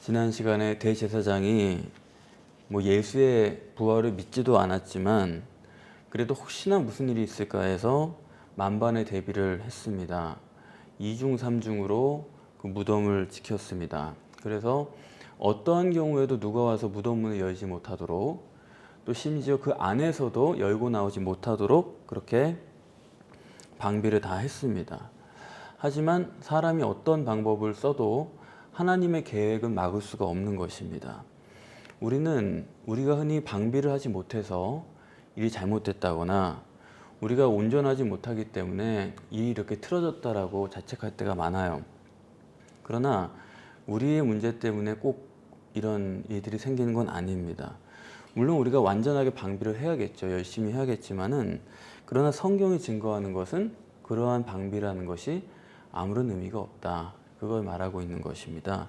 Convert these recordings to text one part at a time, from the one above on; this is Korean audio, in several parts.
지난 시간에 대제사장이 예수의 부활을 믿지도 않았지만 그래도 혹시나 무슨 일이 있을까 해서 만반의 대비를 했습니다. 2중 3중으로 그 무덤을 지켰습니다. 그래서 어떠한 경우에도 누가 와서 무덤 문을 열지 못하도록, 또 심지어 그 안에서도 열고 나오지 못하도록 그렇게 방비를 다 했습니다. 하지만 사람이 어떤 방법을 써도 하나님의 계획은 막을 수가 없는 것입니다. 우리가 흔히 방비를 하지 못해서 일이 잘못됐다거나 우리가 온전하지 못하기 때문에 일이 이렇게 틀어졌다라고 자책할 때가 많아요. 그러나 우리의 문제 때문에 꼭 이런 일들이 생기는 건 아닙니다. 물론 우리가 완전하게 방비를 해야겠죠. 열심히 해야겠지만은, 그러나 성경이 증거하는 것은 그러한 방비라는 것이 아무런 의미가 없다, 그걸 말하고 있는 것입니다.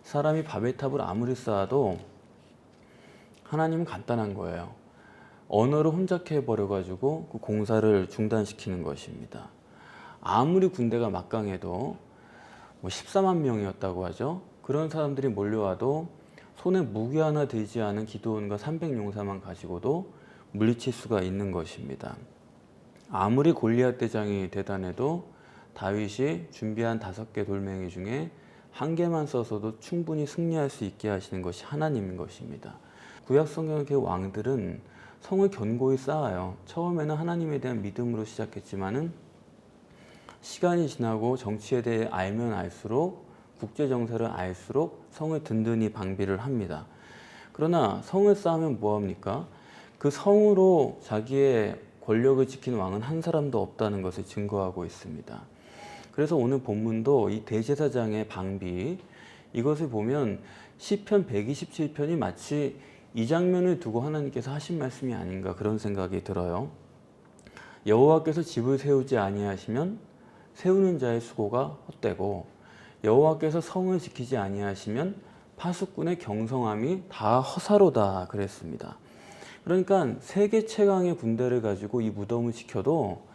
사람이 바벨탑을 아무리 쌓아도 하나님은 간단한 거예요. 언어를 혼잡해 버려가지고 그 공사를 중단시키는 것입니다. 아무리 군대가 막강해도 14만 명이었다고 하죠. 그런 사람들이 몰려와도 손에 무기 하나 들지 않은 기드온과 300용사만 가지고도 물리칠 수가 있는 것입니다. 아무리 골리앗 대장이 대단해도 다윗이 준비한 5개 돌멩이 중에 1개만 써서도 충분히 승리할 수 있게 하시는 것이 하나님인 것입니다. 구약 성경의 그 왕들은 성을 견고히 쌓아요. 처음에는 하나님에 대한 믿음으로 시작했지만은 시간이 지나고 정치에 대해 알면 알수록, 국제 정세를 알수록 성을 든든히 방비를 합니다. 그러나 성을 쌓으면 뭐합니까? 그 성으로 자기의 권력을 지키는 왕은 한 사람도 없다는 것을 증거하고 있습니다. 그래서 오늘 본문도 이 대제사장의 방비, 이것을 보면 시편 127편이 마치 이 장면을 두고 하나님께서 하신 말씀이 아닌가, 그런 생각이 들어요. 여호와께서 집을 세우지 아니하시면 세우는 자의 수고가 헛되고, 여호와께서 성을 지키지 아니하시면 파수꾼의 경성함이 다 허사로다, 그랬습니다. 그러니까 세계 최강의 군대를 가지고 이 무덤을 지켜도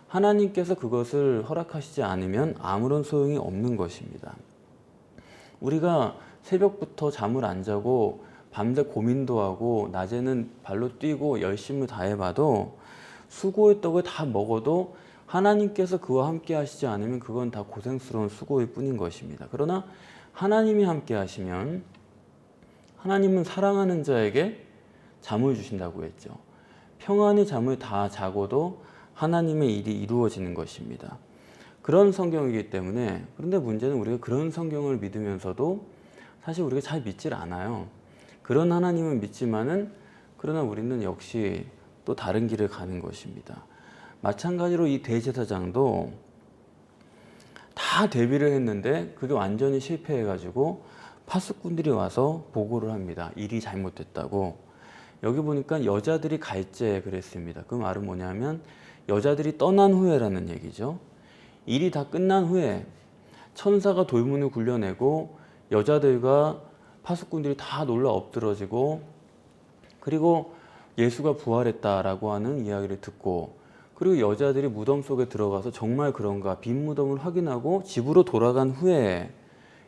하나님께서 그것을 허락하시지 않으면 아무런 소용이 없는 것입니다. 우리가 새벽부터 잠을 안 자고 밤새 고민도 하고 낮에는 발로 뛰고 열심을 다해봐도 수고의 떡을 다 먹어도 하나님께서 그와 함께 하시지 않으면 그건 다 고생스러운 수고일 뿐인 것입니다. 그러나 하나님이 함께 하시면, 하나님은 사랑하는 자에게 잠을 주신다고 했죠. 평안의 잠을 다 자고도 하나님의 일이 이루어지는 것입니다. 그런 성경이기 때문에, 그런데 문제는 우리가 그런 성경을 믿으면서도 사실 우리가 잘 믿질 않아요. 그런 하나님은 믿지만은, 그러나 우리는 역시 또 다른 길을 가는 것입니다. 마찬가지로 이 대제사장도 다 대비를 했는데 그게 완전히 실패해가지고 파수꾼들이 와서 보고를 합니다. 일이 잘못됐다고. 여기 보니까 여자들이 갈제 그랬습니다. 그 말은 뭐냐면 여자들이 떠난 후에라는 얘기죠. 일이 다 끝난 후에 천사가 돌문을 굴려내고 여자들과 파수꾼들이 다 놀라 엎드러지고, 그리고 예수가 부활했다라고 하는 이야기를 듣고, 그리고 여자들이 무덤 속에 들어가서 정말 그런가 빈 무덤을 확인하고 집으로 돌아간 후에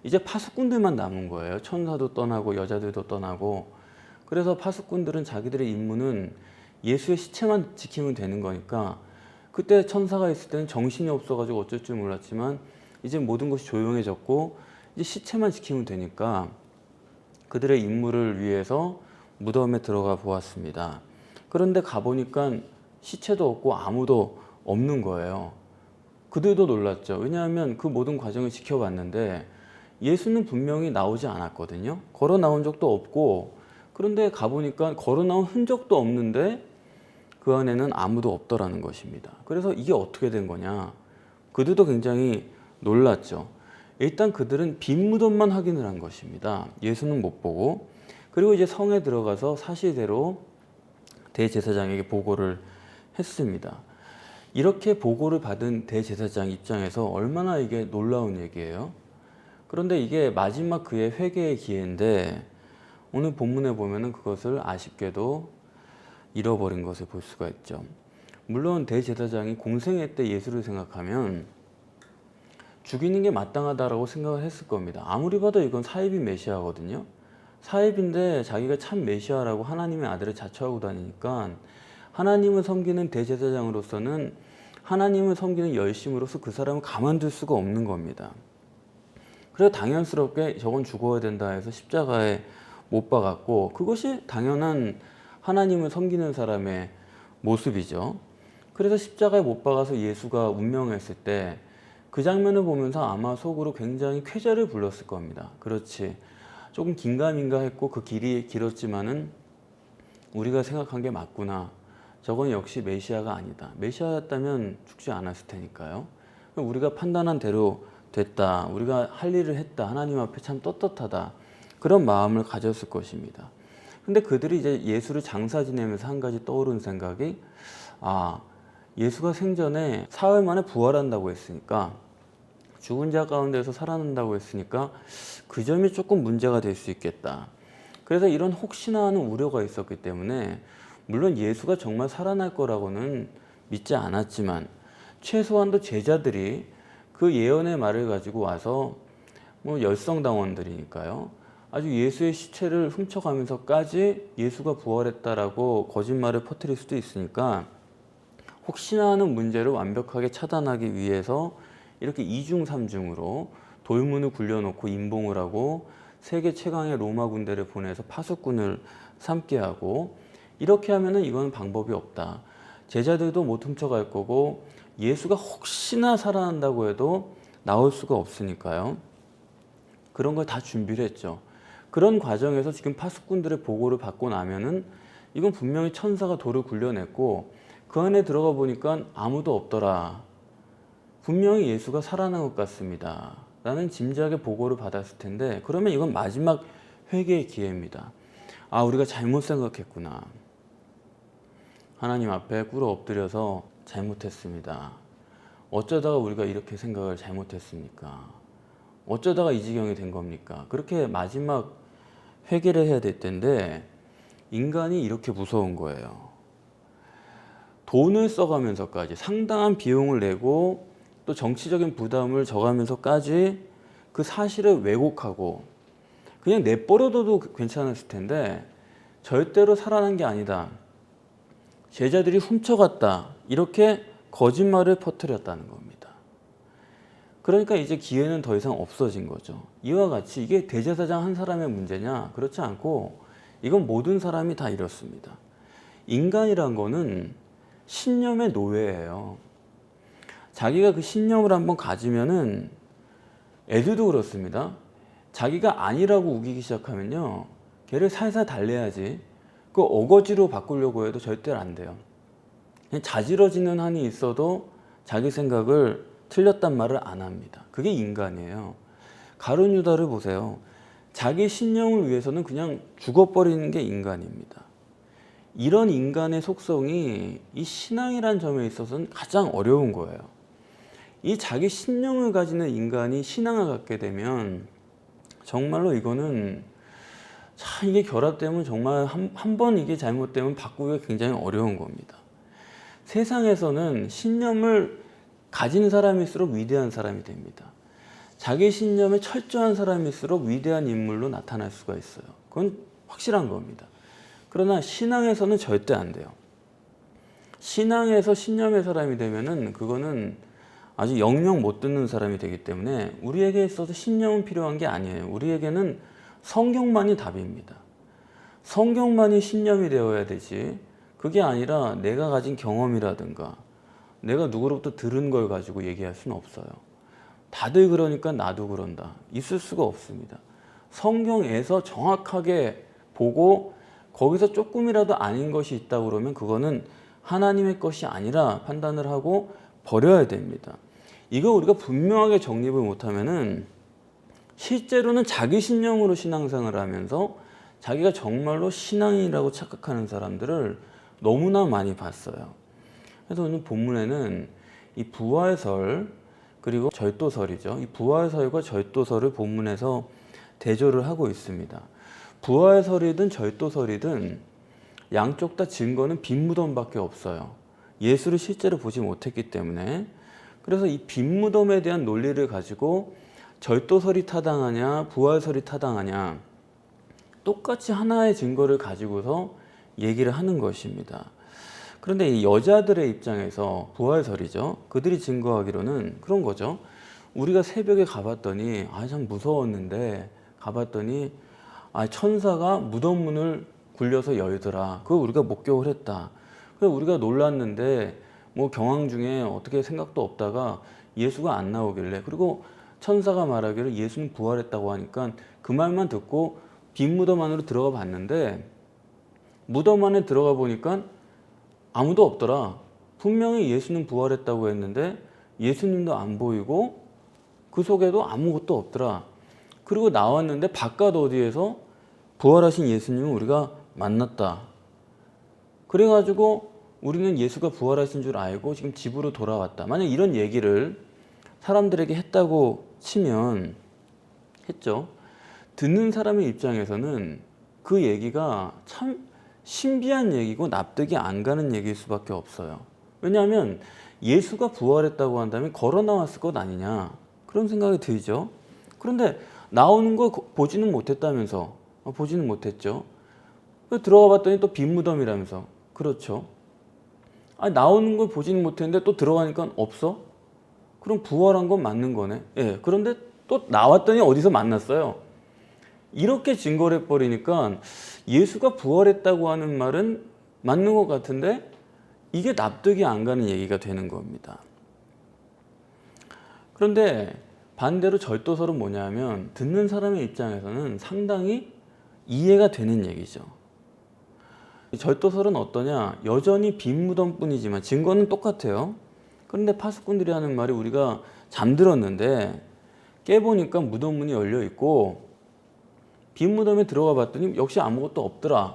이제 파수꾼들만 남은 거예요. 천사도 떠나고 여자들도 떠나고. 그래서 파수꾼들은 자기들의 임무는 예수의 시체만 지키면 되는 거니까, 그때 천사가 있을 때는 정신이 없어가지고 어쩔 줄 몰랐지만 이제 모든 것이 조용해졌고 이제 시체만 지키면 되니까 그들의 임무를 위해서 무덤에 들어가 보았습니다. 그런데 가보니까 시체도 없고 아무도 없는 거예요. 그들도 놀랐죠. 왜냐하면 그 모든 과정을 지켜봤는데 예수는 분명히 나오지 않았거든요. 걸어 나온 적도 없고, 그런데 가보니까 걸어 나온 흔적도 없는데 그 안에는 아무도 없더라는 것입니다. 그래서 이게 어떻게 된 거냐. 그들도 굉장히 놀랐죠. 일단 그들은 빈 무덤만 확인을 한 것입니다. 예수는 못 보고. 그리고 이제 성에 들어가서 사실대로 대제사장에게 보고를 했습니다. 이렇게 보고를 받은 대제사장 입장에서 얼마나 이게 놀라운 얘기예요. 그런데 이게 마지막 그의 회개의 기회인데 오늘 본문에 보면은 그것을 아쉽게도 잃어버린 것을 볼 수가 있죠. 물론 대제사장이 공생애 때 예수를 생각하면 죽이는 게 마땅하다라고 생각을 했을 겁니다. 아무리 봐도 이건 사입이 메시아거든요. 사입인데 자기가 참 메시아라고 하나님의 아들을 자처하고 다니니까 하나님을 섬기는 대제사장으로서는 하나님을 섬기는 열심으로서 그 사람을 가만둘 수가 없는 겁니다. 그래서 당연스럽게 저건 죽어야 된다 해서 십자가에 못 박았고, 그것이 당연한 하나님을 섬기는 사람의 모습이죠. 그래서 십자가에 못 박아서 예수가 운명했을 때 그 장면을 보면서 아마 속으로 굉장히 쾌재를 불렀을 겁니다. 그렇지, 조금 긴가민가 했고 그 길이 길었지만은 우리가 생각한 게 맞구나. 저건 역시 메시아가 아니다. 메시아였다면 죽지 않았을 테니까요. 우리가 판단한 대로 됐다. 우리가 할 일을 했다. 하나님 앞에 참 떳떳하다. 그런 마음을 가졌을 것입니다. 근데 그들이 이제 예수를 장사 지내면서 한 가지 떠오른 생각이, 예수가 생전에 사흘 만에 부활한다고 했으니까, 죽은 자 가운데서 살아난다고 했으니까 그 점이 조금 문제가 될 수 있겠다. 그래서 이런 혹시나 하는 우려가 있었기 때문에, 물론 예수가 정말 살아날 거라고는 믿지 않았지만 최소한도 제자들이 그 예언의 말을 가지고 와서, 열성당원들이니까요, 아주 예수의 시체를 훔쳐가면서까지 예수가 부활했다라고 거짓말을 퍼뜨릴 수도 있으니까, 혹시나 하는 문제를 완벽하게 차단하기 위해서 이렇게 이중삼중으로 돌문을 굴려놓고 임봉을 하고 세계 최강의 로마 군대를 보내서 파수꾼을 삼게 하고, 이렇게 하면은 이건 방법이 없다. 제자들도 못 훔쳐갈 거고 예수가 혹시나 살아난다고 해도 나올 수가 없으니까요. 그런 걸 다 준비를 했죠. 그런 과정에서 지금 파수꾼들의 보고를 받고 나면은 이건 분명히 천사가 돌을 굴려냈고 그 안에 들어가 보니까 아무도 없더라. 분명히 예수가 살아난 것 같습니다. 라는 짐작의 보고를 받았을 텐데, 그러면 이건 마지막 회개의 기회입니다. 우리가 잘못 생각했구나. 하나님 앞에 꿇어 엎드려서 잘못했습니다. 어쩌다가 우리가 이렇게 생각을 잘못했습니까? 어쩌다가 이 지경이 된 겁니까? 그렇게 마지막 회개를 해야 될 텐데 인간이 이렇게 무서운 거예요. 돈을 써가면서까지 상당한 비용을 내고 또 정치적인 부담을 져가면서까지 그 사실을 왜곡하고 그냥 내버려둬도 괜찮았을 텐데 절대로 살아난 게 아니다. 제자들이 훔쳐갔다. 이렇게 거짓말을 퍼뜨렸다는 겁니다. 그러니까 이제 기회는 더 이상 없어진 거죠. 이와 같이 이게 대제사장 한 사람의 문제냐? 그렇지 않고 이건 모든 사람이 다 이렇습니다. 인간이란 거는 신념의 노예예요. 자기가 그 신념을 한번 가지면은, 애들도 그렇습니다. 자기가 아니라고 우기기 시작하면요, 걔를 살살 달래야지. 그 어거지로 바꾸려고 해도 절대 안 돼요. 그냥 자지러지는 한이 있어도 자기 생각을 틀렸단 말을 안 합니다. 그게 인간이에요. 가룟 유다를 보세요. 자기 신념을 위해서는 그냥 죽어버리는 게 인간입니다. 이런 인간의 속성이 이 신앙이란 점에 있어서는 가장 어려운 거예요. 이 자기 신념을 가지는 인간이 신앙을 갖게 되면 정말로 이거는 참, 이게 결합되면 정말 한 번 이게 잘못되면 바꾸기가 굉장히 어려운 겁니다. 세상에서는 신념을 가진 사람일수록 위대한 사람이 됩니다. 자기 신념에 철저한 사람일수록 위대한 인물로 나타날 수가 있어요. 그건 확실한 겁니다. 그러나 신앙에서는 절대 안 돼요. 신앙에서 신념의 사람이 되면은 그거는 아주 영영 못 듣는 사람이 되기 때문에 우리에게 있어서 신념은 필요한 게 아니에요. 우리에게는 성경만이 답입니다. 성경만이 신념이 되어야 되지, 그게 아니라 내가 가진 경험이라든가 내가 누구로부터 들은 걸 가지고 얘기할 수는 없어요. 다들 그러니까 나도 그런다. 있을 수가 없습니다. 성경에서 정확하게 보고 거기서 조금이라도 아닌 것이 있다고 그러면 그거는 하나님의 것이 아니라 판단을 하고 버려야 됩니다. 이거 우리가 분명하게 정립을 못하면은 실제로는 자기 신념으로 신앙생활을 하면서 자기가 정말로 신앙이라고 착각하는 사람들을 너무나 많이 봤어요. 그래서 오늘 본문에는 이 부활설 그리고 절도설이죠. 이 부활설과 절도설을 본문에서 대조를 하고 있습니다. 부활설이든 절도설이든 양쪽 다 증거는 빈 무덤밖에 없어요. 예수를 실제로 보지 못했기 때문에. 그래서 이 빈 무덤에 대한 논리를 가지고 절도설이 타당하냐 부활설이 타당하냐 똑같이 하나의 증거를 가지고서 얘기를 하는 것입니다. 그런데 이 여자들의 입장에서 부활설이죠. 그들이 증거하기로는 그런 거죠. 우리가 새벽에 가봤더니 참 무서웠는데 가봤더니 천사가 무덤 문을 굴려서 열더라. 그거 우리가 목격을 했다. 그래서 우리가 놀랐는데 뭐 경황 중에 어떻게 생각도 없다가 예수가 안 나오길래, 그리고 천사가 말하기를 예수는 부활했다고 하니까 그 말만 듣고 빈 무덤 안으로 들어가 봤는데 무덤 안에 들어가 보니까 아무도 없더라. 분명히 예수는 부활했다고 했는데 예수님도 안 보이고 그 속에도 아무것도 없더라. 그리고 나왔는데 바깥 어디에서 부활하신 예수님을 우리가 만났다. 그래가지고 우리는 예수가 부활하신 줄 알고 지금 집으로 돌아왔다. 만약 이런 얘기를 사람들에게 했다고 치면, 했죠. 듣는 사람의 입장에서는 그 얘기가 참 신비한 얘기고 납득이 안 가는 얘기일 수밖에 없어요. 왜냐하면 예수가 부활했다고 한다면 걸어 나왔을 것 아니냐, 그런 생각이 들죠. 그런데 나오는 거 보지는 못했다면서. 보지는 못했죠. 들어가 봤더니 또 빈 무덤이라면서. 그렇죠. 나오는 걸 보지는 못했는데 또 들어가니까 없어? 그럼 부활한 건 맞는 거네. 예. 그런데 또 나왔더니 어디서 만났어요. 이렇게 증거를 해버리니까 예수가 부활했다고 하는 말은 맞는 것 같은데 이게 납득이 안 가는 얘기가 되는 겁니다. 그런데 반대로 절도설은 뭐냐면 듣는 사람의 입장에서는 상당히 이해가 되는 얘기죠. 절도설은 어떠냐? 여전히 빈 무덤뿐이지만 증거는 똑같아요. 그런데 파수꾼들이 하는 말이, 우리가 잠들었는데 깨보니까 무덤 문이 열려 있고 빈 무덤에 들어가 봤더니 역시 아무것도 없더라.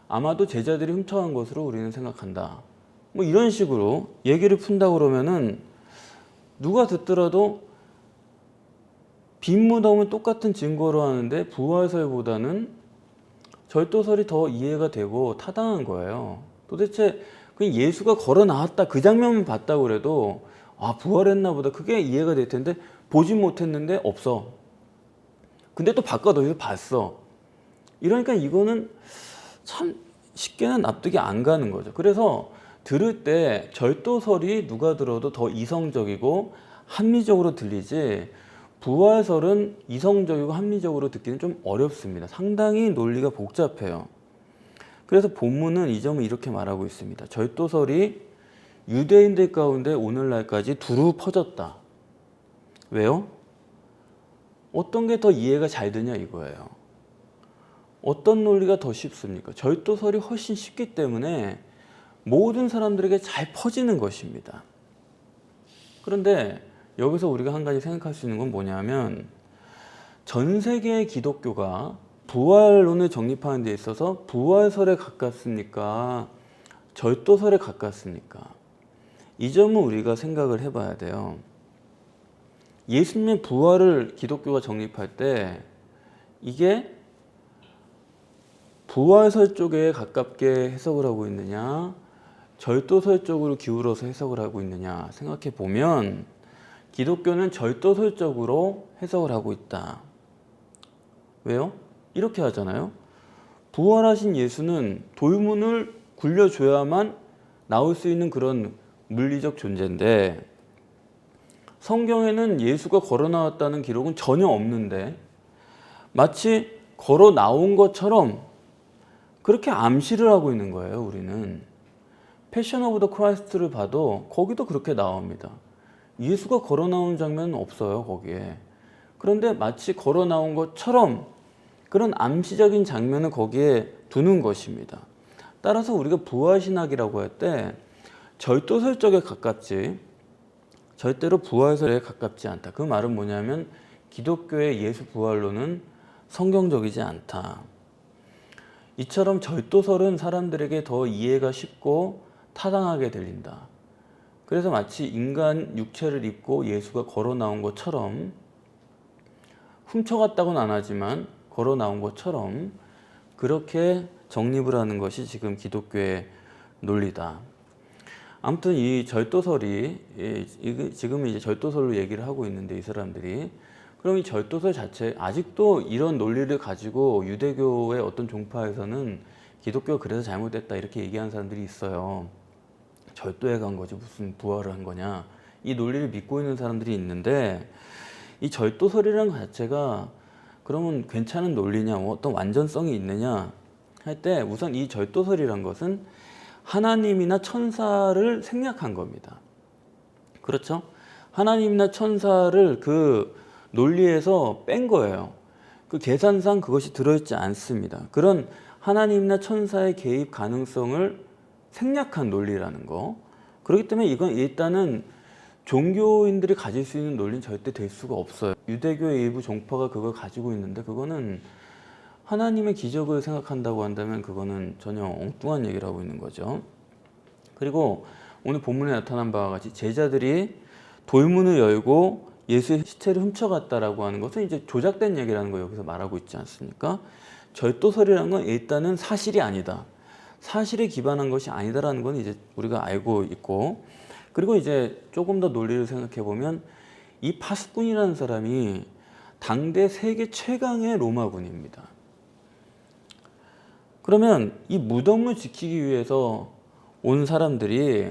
아마도 제자들이 훔쳐간 것으로 우리는 생각한다. 뭐 이런 식으로 얘기를 푼다 그러면은 누가 듣더라도 빈 무덤은 똑같은 증거로 하는데 부활설보다는 절도설이 더 이해가 되고 타당한 거예요. 도대체 그냥 예수가 걸어 나왔다 그 장면만 봤다고 그래도 부활했나 보다, 그게 이해가 될 텐데 보진 못했는데 없어. 근데 또 바깥 어디서 봤어. 이러니까 이거는 참 쉽게는 납득이 안 가는 거죠. 그래서 들을 때 절도설이 누가 들어도 더 이성적이고 합리적으로 들리지, 부활설은 이성적이고 합리적으로 듣기는 좀 어렵습니다. 상당히 논리가 복잡해요. 그래서 본문은 이 점을 이렇게 말하고 있습니다. 절도설이 유대인들 가운데 오늘날까지 두루 퍼졌다. 왜요? 어떤 게 더 이해가 잘 되냐 이거예요. 어떤 논리가 더 쉽습니까? 절도설이 훨씬 쉽기 때문에 모든 사람들에게 잘 퍼지는 것입니다. 그런데 여기서 우리가 한 가지 생각할 수 있는 건 뭐냐면, 전 세계의 기독교가 부활론을 정립하는 데 있어서 부활설에 가깝습니까? 절도설에 가깝습니까? 이 점은 우리가 생각을 해봐야 돼요. 예수님의 부활을 기독교가 정립할 때 이게 부활설 쪽에 가깝게 해석을 하고 있느냐, 절도설 쪽으로 기울어서 해석을 하고 있느냐 생각해 보면 기독교는 절도설적으로 해석을 하고 있다. 왜요? 이렇게 하잖아요. 부활하신 예수는 돌문을 굴려줘야만 나올 수 있는 그런 물리적 존재인데 성경에는 예수가 걸어 나왔다는 기록은 전혀 없는데 마치 걸어 나온 것처럼 그렇게 암시를 하고 있는 거예요. 우리는 패션 오브 더 크라이스트를 봐도 거기도 그렇게 나옵니다. 예수가 걸어 나온 장면은 없어요, 거기에. 그런데 마치 걸어 나온 것처럼 그런 암시적인 장면을 거기에 두는 것입니다. 따라서 우리가 부활신학이라고 할 때 절도설 쪽에 가깝지 절대로 부활설에 가깝지 않다. 그 말은 뭐냐면 기독교의 예수 부활론은 성경적이지 않다. 이처럼 절도설은 사람들에게 더 이해가 쉽고 타당하게 들린다. 그래서 마치 인간 육체를 입고 예수가 걸어 나온 것처럼, 훔쳐갔다고는 안 하지만 걸어 나온 것처럼 그렇게 정립을 하는 것이 지금 기독교의 논리다. 아무튼 이 절도설이 지금 이제 절도설로 얘기를 하고 있는데 이 사람들이 그럼 이 절도설 자체 아직도 이런 논리를 가지고 유대교의 어떤 종파에서는 기독교가 그래서 잘못됐다 이렇게 얘기하는 사람들이 있어요. 절도해 간 거지 무슨 부활을 한 거냐 이 논리를 믿고 있는 사람들이 있는데 이 절도설이라는 것 자체가 그러면 괜찮은 논리냐 뭐 어떤 완전성이 있느냐 할 때 우선 이 절도설이란 것은 하나님이나 천사를 생략한 겁니다. 그렇죠? 하나님이나 천사를 그 논리에서 뺀 거예요. 그 계산상 그것이 들어있지 않습니다. 그런 하나님이나 천사의 개입 가능성을 생략한 논리라는 거. 그렇기 때문에 이건 일단은 종교인들이 가질 수 있는 논리는 절대 될 수가 없어요. 유대교의 일부 종파가 그걸 가지고 있는데 그거는 하나님의 기적을 생각한다고 한다면 그거는 전혀 엉뚱한 얘기를 하고 있는 거죠. 그리고 오늘 본문에 나타난 바와 같이 제자들이 돌문을 열고 예수의 시체를 훔쳐갔다라고 하는 것은 이제 조작된 얘기라는 거 여기서 말하고 있지 않습니까? 절도설이라는 건 일단은 사실이 아니다. 사실에 기반한 것이 아니다라는 건 이제 우리가 알고 있고 그리고 이제 조금 더 논리를 생각해 보면 이 파수꾼이라는 사람이 당대 세계 최강의 로마군입니다. 그러면 이 무덤을 지키기 위해서 온 사람들이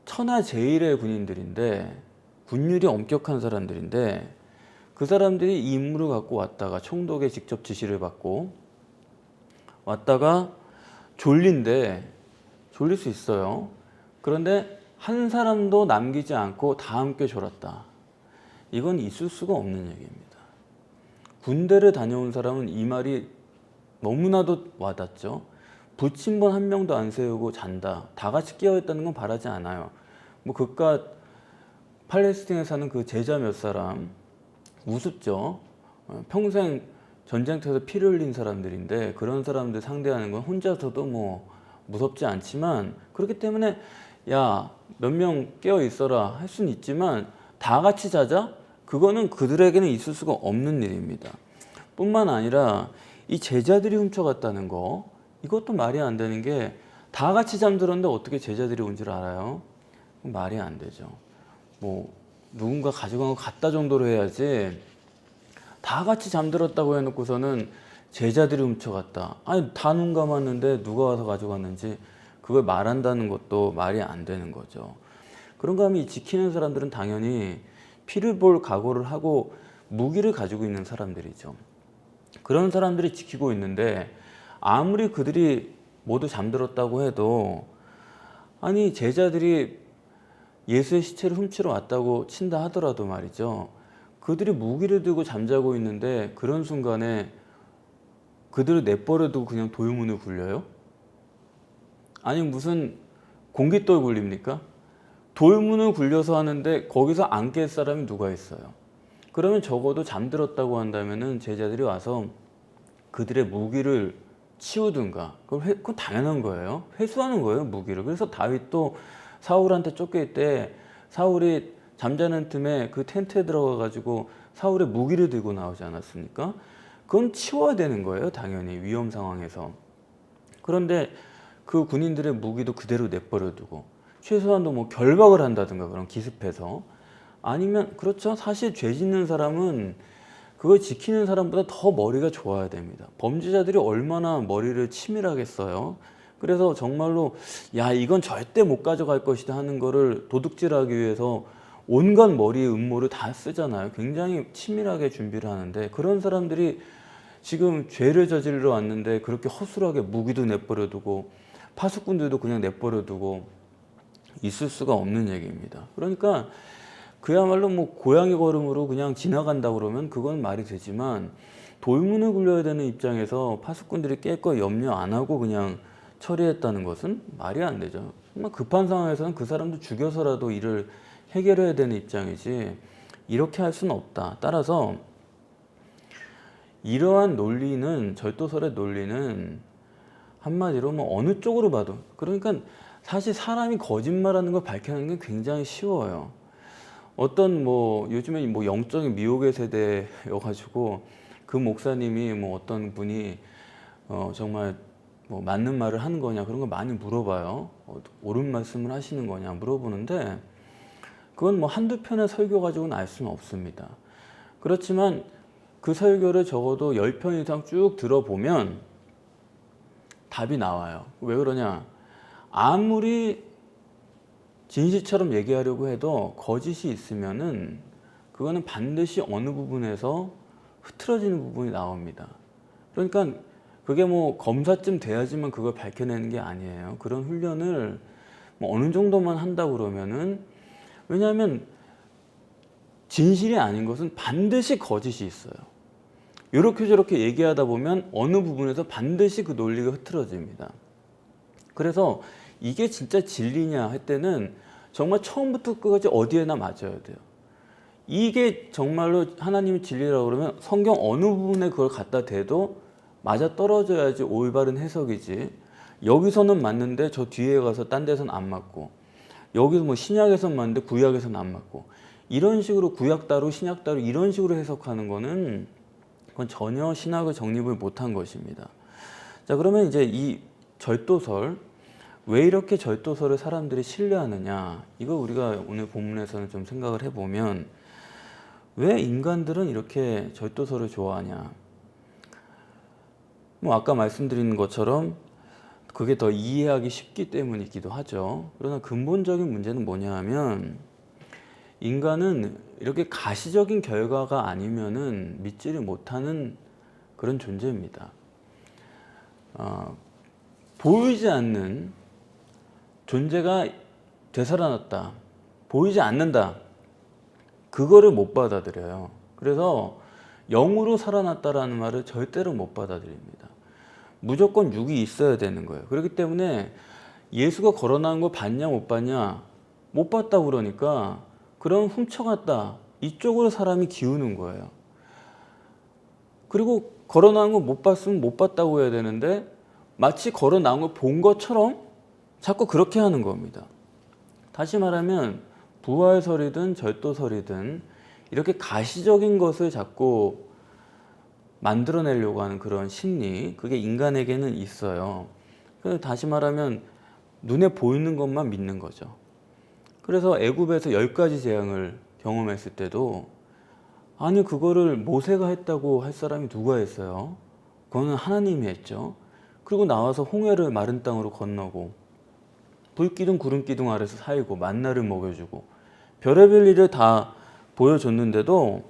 천하제일의 군인들인데 군율이 엄격한 사람들인데 그 사람들이 이 임무를 갖고 왔다가 총독의 직접 지시를 받고 왔다가 졸린데 졸릴 수 있어요. 그런데 한 사람도 남기지 않고 다 함께 졸았다. 이건 있을 수가 없는 얘기입니다. 군대를 다녀온 사람은 이 말이 너무나도 와닿죠. 부침번 한 명도 안 세우고 잔다. 다 같이 깨어있다는 건 바라지 않아요. 뭐 그깟 팔레스틴에 사는 그 제자 몇 사람 우습죠. 평생 전쟁터에서 피를 흘린 사람들인데 그런 사람들 상대하는 건 혼자서도 뭐 무섭지 않지만 그렇기 때문에 야, 몇 명 깨어 있어라 할 수는 있지만 다 같이 자자? 그거는 그들에게는 있을 수가 없는 일입니다. 뿐만 아니라 이 제자들이 훔쳐갔다는 거 이것도 말이 안 되는 게 다 같이 잠들었는데 어떻게 제자들이 온 줄 알아요? 말이 안 되죠. 뭐 누군가 가져간 거 같다 정도로 해야지 다 같이 잠들었다고 해놓고서는 제자들이 훔쳐갔다. 아니 다 눈 감았는데 누가 와서 가져갔는지 그걸 말한다는 것도 말이 안 되는 거죠. 그런가 하면 이 지키는 사람들은 당연히 피를 볼 각오를 하고 무기를 가지고 있는 사람들이죠. 그런 사람들이 지키고 있는데 아무리 그들이 모두 잠들었다고 해도 아니 제자들이 예수의 시체를 훔치러 왔다고 친다 하더라도 말이죠. 그들이 무기를 들고 잠자고 있는데 그런 순간에 그들을 내버려 두고 그냥 돌문을 굴려요? 아니 무슨 공깃돌 굴립니까? 돌문을 굴려서 하는데 거기서 안 깰 사람이 누가 있어요? 그러면 적어도 잠들었다고 한다면은 제자들이 와서 그들의 무기를 치우든가 그건 당연한 거예요. 회수하는 거예요 무기를. 그래서 다윗도 사울한테 쫓길 때 사울이 잠자는 틈에 그 텐트에 들어가 가지고 사울의 무기를 들고 나오지 않았습니까? 그건 치워야 되는 거예요 당연히 위험 상황에서. 그런데 그 군인들의 무기도 그대로 내버려 두고 최소한도 뭐 결박을 한다든가 그런 기습해서 아니면 그렇죠. 사실 죄 짓는 사람은 그걸 지키는 사람보다 더 머리가 좋아야 됩니다. 범죄자들이 얼마나 머리를 치밀하게 써요. 그래서 정말로 야 이건 절대 못 가져갈 것이다 하는 거를 도둑질하기 위해서 온갖 머리의 음모를 다 쓰잖아요. 굉장히 치밀하게 준비를 하는데 그런 사람들이 지금 죄를 저지르러 왔는데 그렇게 허술하게 무기도 내버려 두고 파수꾼들도 그냥 내버려 두고 있을 수가 없는 얘기입니다. 그러니까 그야말로 뭐 고양이 걸음으로 그냥 지나간다 그러면 그건 말이 되지만 돌문을 굴려야 되는 입장에서 파수꾼들이 깰 거 염려 안 하고 그냥 처리했다는 것은 말이 안 되죠. 정말 급한 상황에서는 그 사람도 죽여서라도 일을 해결해야 되는 입장이지 이렇게 할 수는 없다. 따라서 이러한 논리는 절도설의 논리는 한마디로 뭐 어느 쪽으로 봐도 그러니까 사실 사람이 거짓말하는 걸 밝혀내는 게 굉장히 쉬워요. 어떤 뭐 요즘에 뭐 영적인 미혹의 세대여가지고 그 목사님이 뭐 어떤 분이 정말 뭐 맞는 말을 하는 거냐 그런 거 많이 물어봐요. 옳은 말씀을 하시는 거냐 물어보는데 그건 뭐 한두 편의 설교 가지고는 알 수는 없습니다. 그렇지만 그 설교를 적어도 10편 이상 쭉 들어보면 답이 나와요. 왜 그러냐? 아무리 진실처럼 얘기하려고 해도 거짓이 있으면은 그거는 반드시 어느 부분에서 흐트러지는 부분이 나옵니다. 그러니까 그게 뭐 검사쯤 돼야지만 그걸 밝혀내는 게 아니에요. 그런 훈련을 뭐 어느 정도만 한다 그러면은, 왜냐하면 진실이 아닌 것은 반드시 거짓이 있어요. 이렇게 저렇게 얘기하다 보면 어느 부분에서 반드시 그 논리가 흐트러집니다. 그래서 이게 진짜 진리냐 할 때는 정말 처음부터 끝까지 어디에나 맞아야 돼요. 이게 정말로 하나님의 진리라고 그러면 성경 어느 부분에 그걸 갖다 대도 맞아 떨어져야지 올바른 해석이지. 여기서는 맞는데 저 뒤에 가서 딴 데서는 안 맞고, 여기서 뭐 신약에서는 맞는데 구약에서는 안 맞고, 이런 식으로 구약 따로 신약 따로 이런 식으로 해석하는 거는 그건 전혀 신학을 정립을 못한 것입니다. 자, 그러면 이제 이 절도설, 왜 이렇게 절도설을 사람들이 신뢰하느냐, 이거 우리가 오늘 본문에서는 좀 생각을 해보면, 왜 인간들은 이렇게 절도설을 좋아하냐. 뭐 아까 말씀드린 것처럼 그게 더 이해하기 쉽기 때문이기도 하죠. 그러나 근본적인 문제는 뭐냐 하면, 인간은 이렇게 가시적인 결과가 아니면은 믿지를 못하는 그런 존재입니다. 보이지 않는 존재가 되살아났다, 보이지 않는다, 그거를 못 받아들여요. 그래서 영으로 살아났다라는 말을 절대로 못 받아들입니다. 무조건 육이 있어야 되는 거예요. 그렇기 때문에 예수가 걸어나온 거 봤냐 못 봤냐, 못 봤다고 그러니까 그럼 훔쳐갔다, 이쪽으로 사람이 기우는 거예요. 그리고 걸어나온 거 못 봤으면 못 봤다고 해야 되는데 마치 걸어나온 걸 본 것처럼 자꾸 그렇게 하는 겁니다. 다시 말하면 부활설이든 절도설이든 이렇게 가시적인 것을 자꾸 만들어내려고 하는 그런 심리, 그게 인간에게는 있어요. 그래서 다시 말하면 눈에 보이는 것만 믿는 거죠. 그래서 애굽에서 10가지 재앙을 경험했을 때도, 아니 그거를 모세가 했다고 할 사람이 누가 했어요? 그거는 하나님이 했죠. 그리고 나와서 홍해를 마른 땅으로 건너고, 불기둥 구름기둥 아래서 살고 만나를 먹여주고 별의별 일을 다 보여줬는데도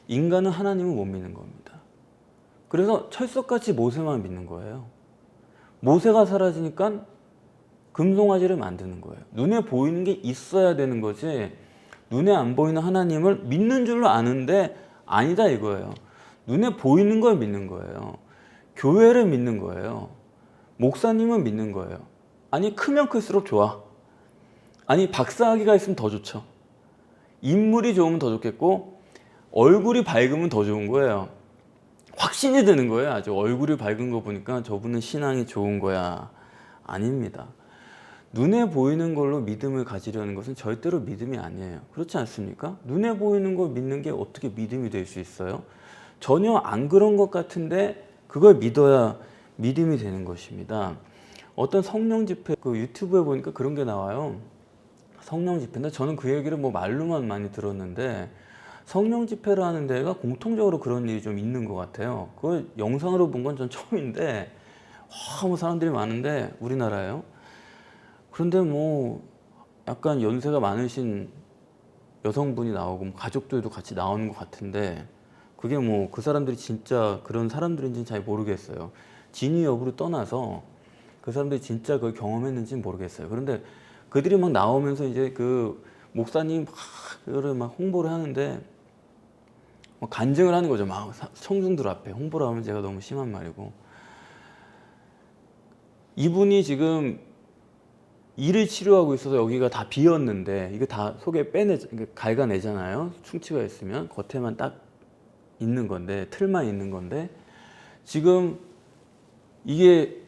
인간은 하나님을 못 믿는 겁니다. 그래서 철석같이 모세만 믿는 거예요. 모세가 사라지니까 금송아지를 만드는 거예요. 눈에 보이는 게 있어야 되는 거지, 눈에 안 보이는 하나님을 믿는 줄로 아는데 아니다 이거예요. 눈에 보이는 걸 믿는 거예요. 교회를 믿는 거예요. 목사님을 믿는 거예요. 아니 크면 클수록 좋아. 아니 박사학위가 있으면 더 좋죠. 인물이 좋으면 더 좋겠고, 얼굴이 밝으면 더 좋은 거예요. 확신이 드는 거예요. 아주 얼굴이 밝은 거 보니까 저분은 신앙이 좋은 거야. 아닙니다. 눈에 보이는 걸로 믿음을 가지려는 것은 절대로 믿음이 아니에요. 그렇지 않습니까? 눈에 보이는 걸 믿는 게 어떻게 믿음이 될 수 있어요? 전혀 안 그런 것 같은데 그걸 믿어야 믿음이 되는 것입니다. 어떤 성령 집회, 그 유튜브에 보니까 그런 게 나와요. 성령 집회인데 저는 그 얘기를 뭐 말로만 많이 들었는데, 성령 집회를 하는 데가 공통적으로 그런 일이 좀 있는 것 같아요. 그걸 영상으로 본 건 전 처음인데, 뭐 사람들이 많은데 우리나라에요. 그런데 뭐 약간 연세가 많으신 여성분이 나오고 뭐 가족들도 같이 나오는 것 같은데, 그게 뭐 그 사람들이 진짜 그런 사람들인지는 잘 모르겠어요. 진위 여부를 떠나서 그 사람들이 진짜 그걸 경험했는지는 모르겠어요. 그런데 그들이 막 나오면서 이제 그 목사님 그거를 막 홍보를 하는데 막 간증을 하는 거죠. 막 청중들 앞에 홍보를 하면 제가 너무 심한 말이고, 이분이 지금 이를 치료하고 있어서 여기가 다 비었는데 이거 다 속에 갈가내잖아요. 충치가 있으면 겉에만 딱 있는 건데, 틀만 있는 건데, 지금 이게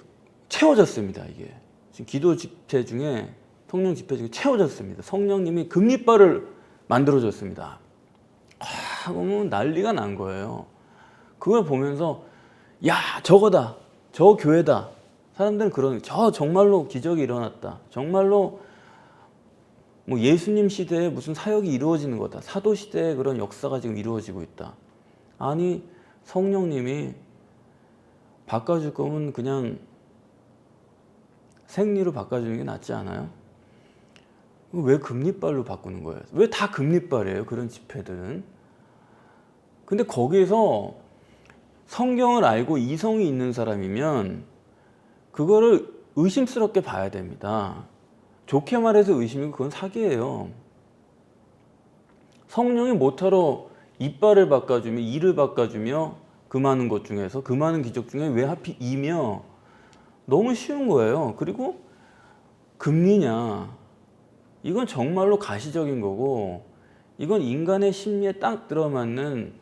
채워졌습니다. 이게 지금 기도 집회 중에, 성령 집회 중에 채워졌습니다. 성령님이 금리발을 만들어줬습니다. 그러면 난리가 난 거예요. 그걸 보면서 야 저거다, 저 교회다, 사람들은 정말로 기적이 일어났다. 정말로 뭐 예수님 시대에 무슨 사역이 이루어지는 거다. 사도 시대에 그런 역사가 지금 이루어지고 있다. 아니, 성령님이 바꿔줄 거면 그냥 생리로 바꿔주는 게 낫지 않아요? 왜 금리빨로 바꾸는 거예요? 왜 다 금리빨이에요? 그런 집회들은. 근데 거기에서 성경을 알고 이성이 있는 사람이면 그거를 의심스럽게 봐야 됩니다. 좋게 말해서 의심이고 그건 사기예요. 성령이 못하러 이빨을 바꿔주며 이를 바꿔주며 그 많은 것 중에서 그 많은 기적 중에 왜 하필 이며 너무 쉬운 거예요. 그리고 금리냐, 이건 정말로 가시적인 거고 이건 인간의 심리에 딱 들어맞는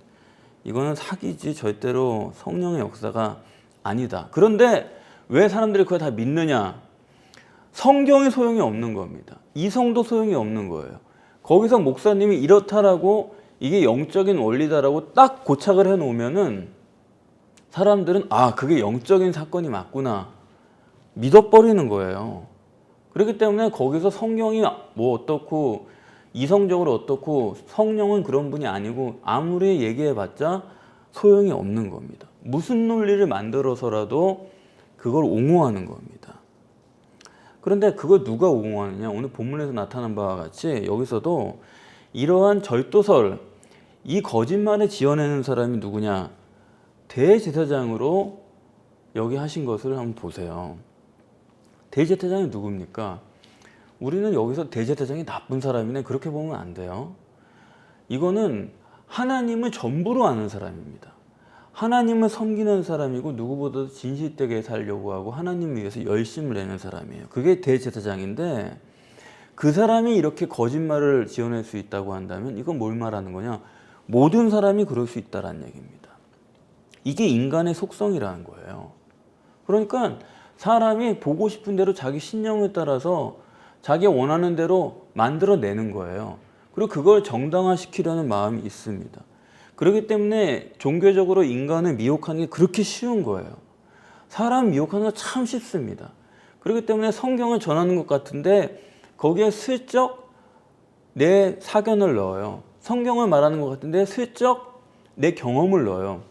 이거는 사기지 절대로 성령의 역사가 아니다. 그런데 왜 사람들이 그걸 다 믿느냐? 성경이 소용이 없는 겁니다. 이성도 소용이 없는 거예요. 거기서 목사님이 이렇다라고 이게 영적인 원리다라고 딱 고착을 해놓으면은 사람들은 아, 그게 영적인 사건이 맞구나 믿어버리는 거예요. 그렇기 때문에 거기서 성경이 뭐 어떻고 이성적으로 어떻고 성령은 그런 분이 아니고 아무리 얘기해봤자 소용이 없는 겁니다. 무슨 논리를 만들어서라도 그걸 옹호하는 겁니다. 그런데 그걸 누가 옹호하느냐? 오늘 본문에서 나타난 바와 같이 여기서도 이러한 절도설, 이 거짓말을 지어내는 사람이 누구냐? 대제사장으로 여기 하신 것을 한번 보세요. 대제사장이 누굽니까? 우리는 여기서 대제사장이 나쁜 사람이네 그렇게 보면 안 돼요. 이거는 하나님을 전부로 아는 사람입니다. 하나님을 섬기는 사람이고 누구보다도 진실되게 살려고 하고 하나님을 위해서 열심을 내는 사람이에요. 그게 대제사장인데 그 사람이 이렇게 거짓말을 지어낼 수 있다고 한다면 이건 뭘 말하는 거냐? 모든 사람이 그럴 수 있다는 얘기입니다. 이게 인간의 속성이라는 거예요. 그러니까 사람이 보고 싶은 대로 자기 신념에 따라서 자기가 원하는 대로 만들어내는 거예요. 그리고 그걸 정당화시키려는 마음이 있습니다. 그렇기 때문에 종교적으로 인간을 미혹하는 게 그렇게 쉬운 거예요. 사람 미혹하는 거 참 쉽습니다. 그렇기 때문에 성경을 전하는 것 같은데 거기에 슬쩍 내 사견을 넣어요. 성경을 말하는 것 같은데 슬쩍 내 경험을 넣어요.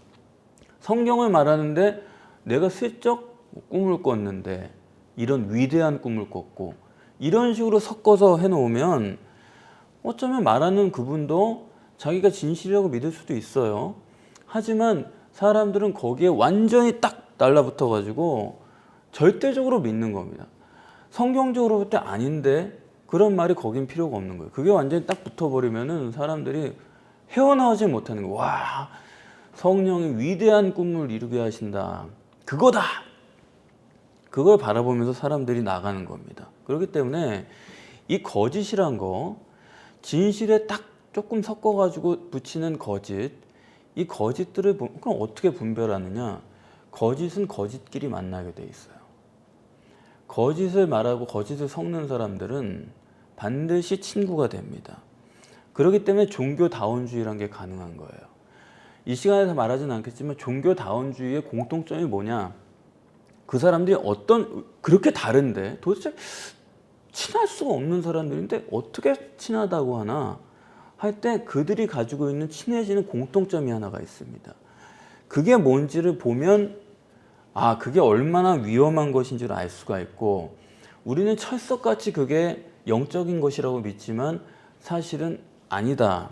성경을 말하는데 내가 슬쩍 꿈을 꿨는데 이런 위대한 꿈을 꿨고 이런 식으로 섞어서 해놓으면 어쩌면 말하는 그분도 자기가 진실이라고 믿을 수도 있어요. 하지만 사람들은 거기에 완전히 딱 달라붙어 가지고 절대적으로 믿는 겁니다. 성경적으로 볼 때 아닌데 그런 말이 거긴 필요가 없는 거예요. 그게 완전히 딱 붙어버리면은 사람들이 헤어나오지 못하는 거예요. 와, 성령이 위대한 꿈을 이루게 하신다. 그거다. 그걸 바라보면서 사람들이 나가는 겁니다. 그렇기 때문에 이 거짓이란 거, 진실에 딱 조금 섞어가지고 붙이는 거짓, 이 거짓들을 그럼 어떻게 분별하느냐? 거짓은 거짓끼리 만나게 돼 있어요. 거짓을 말하고 거짓을 섞는 사람들은 반드시 친구가 됩니다. 그렇기 때문에 종교다원주의란 게 가능한 거예요. 이 시간에서 말하지는 않겠지만 종교다원주의의 공통점이 뭐냐? 그 사람들이 그렇게 다른데 도대체 친할 수가 없는 사람들인데 어떻게 친하다고 하나 할 때 그들이 가지고 있는 친해지는 공통점이 하나가 있습니다. 그게 뭔지를 보면 아, 그게 얼마나 위험한 것인 줄 알 수가 있고 우리는 철석같이 그게 영적인 것이라고 믿지만 사실은 아니다.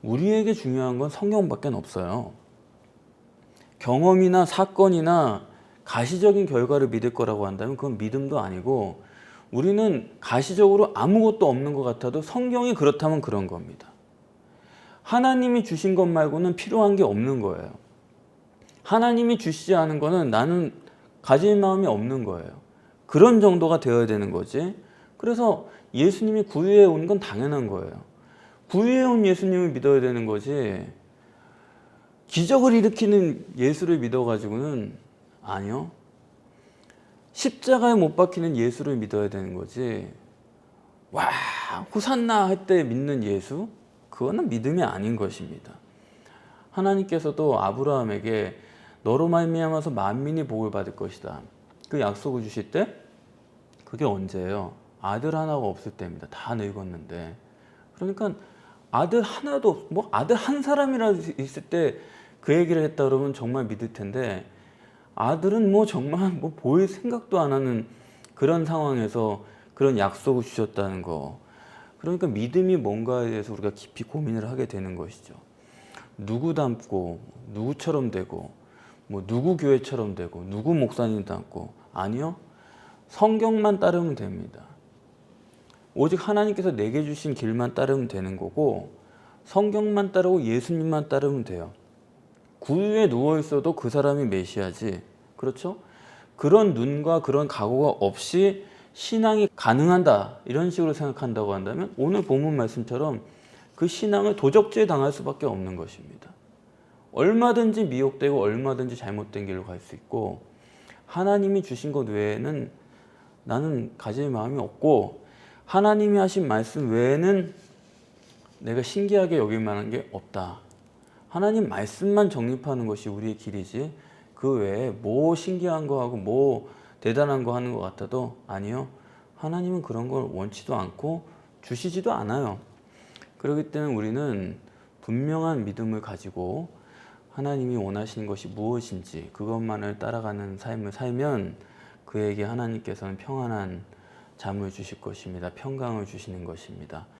우리에게 중요한 건 성경밖에 없어요. 경험이나 사건이나 가시적인 결과를 믿을 거라고 한다면 그건 믿음도 아니고 우리는 가시적으로 아무것도 없는 것 같아도 성경이 그렇다면 그런 겁니다. 하나님이 주신 것 말고는 필요한 게 없는 거예요. 하나님이 주시지 않은 거는 나는 가질 마음이 없는 거예요. 그런 정도가 되어야 되는 거지. 그래서 예수님이 구유에 온 건 당연한 거예요. 구유에 온 예수님을 믿어야 되는 거지. 기적을 일으키는 예수를 믿어가지고는 아니요. 십자가에 못 박히는 예수를 믿어야 되는 거지. 와, 호산나 할 때 믿는 예수? 그거는 믿음이 아닌 것입니다. 하나님께서도 아브라함에게 너로 말미암아서 만민이 복을 받을 것이다. 그 약속을 주실 때 그게 언제예요? 아들 하나가 없을 때입니다. 다 늙었는데. 그러니까 아들 하나도 뭐 아들 한 사람이라도 있을 때 그 얘기를 했다 그러면 정말 믿을 텐데, 아들은 뭐 정말 뭐 보일 생각도 안 하는 그런 상황에서 그런 약속을 주셨다는 거. 그러니까 믿음이 뭔가에 대해서 우리가 깊이 고민을 하게 되는 것이죠. 누구 닮고 누구처럼 되고 뭐 누구 교회처럼 되고 누구 목사님 닮고, 아니요. 성경만 따르면 됩니다. 오직 하나님께서 내게 주신 길만 따르면 되는 거고, 성경만 따르고 예수님만 따르면 돼요. 구유에 누워 있어도 그 사람이 메시아지. 그렇죠? 그런 눈과 그런 각오가 없이 신앙이 가능한다, 이런 식으로 생각한다고 한다면 오늘 본문 말씀처럼 그 신앙을 도적질에 당할 수밖에 없는 것입니다. 얼마든지 미혹되고 얼마든지 잘못된 길로 갈 수 있고, 하나님이 주신 것 외에는 나는 가질 마음이 없고, 하나님이 하신 말씀 외에는 내가 신기하게 여길 만한 게 없다. 하나님 말씀만 정립하는 것이 우리의 길이지, 그 외에 뭐 신기한 거 하고 뭐 대단한 거 하는 것 같아도 아니요. 하나님은 그런 걸 원치도 않고 주시지도 않아요. 그렇기 때문에 우리는 분명한 믿음을 가지고 하나님이 원하시는 것이 무엇인지 그것만을 따라가는 삶을 살면 그에게 하나님께서는 평안한 잠을 주실 것입니다. 평강을 주시는 것입니다.